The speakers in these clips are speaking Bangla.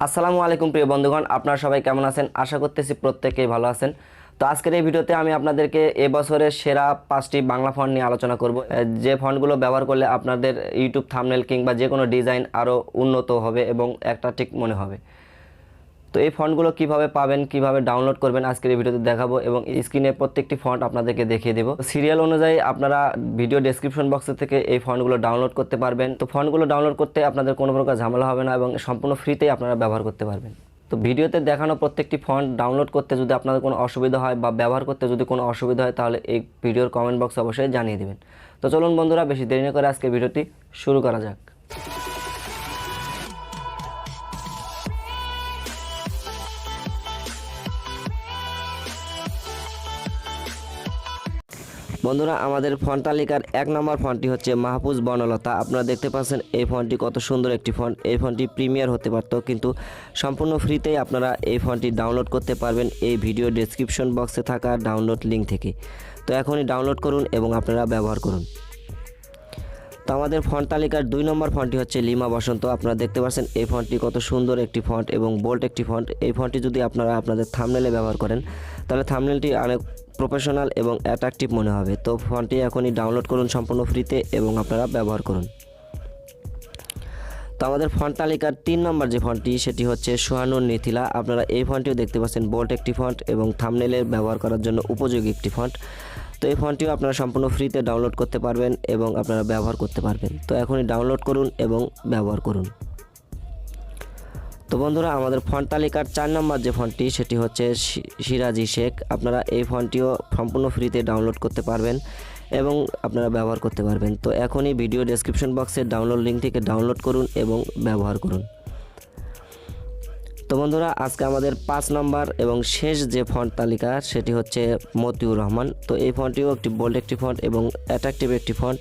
আসসালামু আলাইকুম প্রিয় বন্ধুগণ, আপনারা সবাই কেমন আছেন? আশা করতেছি প্রত্যেকেই ভালো আছেন। তো আজকের এই ভিডিওতে আমি আপনাদেরকে এবছরের সেরা 5টি বাংলা ফন্ট নিয়ে আলোচনা করব, যে ফন্টগুলো ব্যবহার করলে আপনাদের ইউটিউব থাম্বনেল কিংবা যে কোনো ডিজাইন আরও উন্নত হবে এবং একটা ঠিক মনে হবে। তো এই ফন্টগুলো কিভাবে পাবেন, কিভাবে ডাউনলোড করবেন আজকের এই ভিডিওতে দেখাবো এবং স্ক্রিনে প্রত্যেকটি ফন্ট আপনাদেরকে দেখিয়ে দেবো। সিরিয়াল অনুযায়ী আপনারা ভিডিও ডেসক্রিপশন বক্স থেকে এই ফন্টগুলো ডাউনলোড করতে পারবেন। তো ফন্টগুলো ডাউনলোড করতে আপনাদের কোনো প্রকার ঝামেলা হবে না এবং সম্পূর্ণ ফ্রিতেই আপনারা ব্যবহার করতে পারবেন। তো ভিডিওতে দেখানো প্রত্যেকটি ফন্ট ডাউনলোড করতে যদি আপনাদের কোনো অসুবিধা হয় বা ব্যবহার করতে যদি কোনো অসুবিধা হয় তাহলে এই ভিডিওর কমেন্ট বক্সে অবশ্যই জানিয়ে দেবেন। তো চলুন বন্ধুরা, বেশি দেরি না করে আজকে ভিডিওটি শুরু করা যাক। বন্ধুরা, আমাদের ফন্ট তালিকার 1 নম্বর ফন্টটি হচ্ছে মাহফুজ বনলতা। আপনারা দেখতে পাচ্ছেন এই ফন্টটি কত সুন্দর একটি ফন্ট। এই ফন্টটি প্রিমিয়ার হতে পারত, কিন্তু সম্পূর্ণ ফ্রিতেই আপনারা এই ফন্টটি ডাউনলোড করতে পারবেন এই ভিডিও ডেসক্রিপশন বক্সে থাকা ডাউনলোড লিঙ্ক থেকে। তো এখনই ডাউনলোড করুন এবং আপনারা ব্যবহার করুন। তো আমাদের ফন্ট তালিকার 2 নম্বর ফন্টটি হচ্ছে লিমা বসন্ত। আপনারা দেখতে পাচ্ছেন এই ফন্টটি কত সুন্দর একটি ফন্ট এবং বোল্ড একটি ফন্ট। এই ফন্টটি যদি আপনারা আপনাদের থাম্বনেলে ব্যবহার করেন তাহলে থাম্বনেলটি অনেক প্রফেশনাল এবং অ্যাট্রাকটিভ মনে হবে। তো ফন্টটি এখনই ডাউনলোড করুন সম্পূর্ণ ফ্রিতে এবং আপনারা ব্যবহার করুন। তো আমাদের ফন্ট তালিকার 3 নম্বর যে ফন্টটি সেটি হচ্ছে সোহানুর নিথিলা। আপনারা এই ফন্টটিও দেখতে পাচ্ছেন বোল্ড একটি ফন্ট এবং থাম্বনেলে ব্যবহার করার জন্য উপযোগী একটি ফন্ট। তো এই ফন্টটিও আপনারা সম্পূর্ণ ফ্রিতে ডাউনলোড করতে পারবেন এবং আপনারা ব্যবহার করতে পারবেন। তো এখনই ডাউনলোড করুন এবং ব্যবহার করুন। তো বন্ধুরা, আমাদের ফন্ট তালিকার 4 নম্বর যে ফন্টটি সেটি হচ্ছে সিরাজি শেখ। আপনারা এই ফন্টটিও সম্পূর্ণ ফ্রিতে ডাউনলোড করতে পারবেন এবং আপনারা ব্যবহার করতে পারবেন। তো এখনই ভিডিও ডেসক্রিপশন বক্সে ডাউনলোড লিঙ্ক থেকে ডাউনলোড করুন এবং ব্যবহার করুন। তো বন্ধুরা, আজকে আমাদের 5 নম্বর এবং শেষ যে ফন্ট তালিকা সেটি হচ্ছে মতিউর রহমান। তো এই ফন্টটিও একটি বোল্ড একটি ফন্ট এবং অ্যাট্রাকটিভ একটি ফন্ট।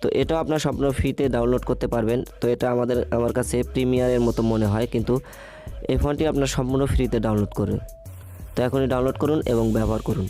তো এটাও আপনার সম্পূর্ণ ফ্রিতে ডাউনলোড করতে পারবেন। তো এটা আমার কাছে প্রিমিয়ারের মতো মনে হয়, কিন্তু এই ফন্টটি আপনার সম্পূর্ণ ফ্রিতে ডাউনলোড করে। তো এখনই ডাউনলোড করুন এবং ব্যবহার করুন।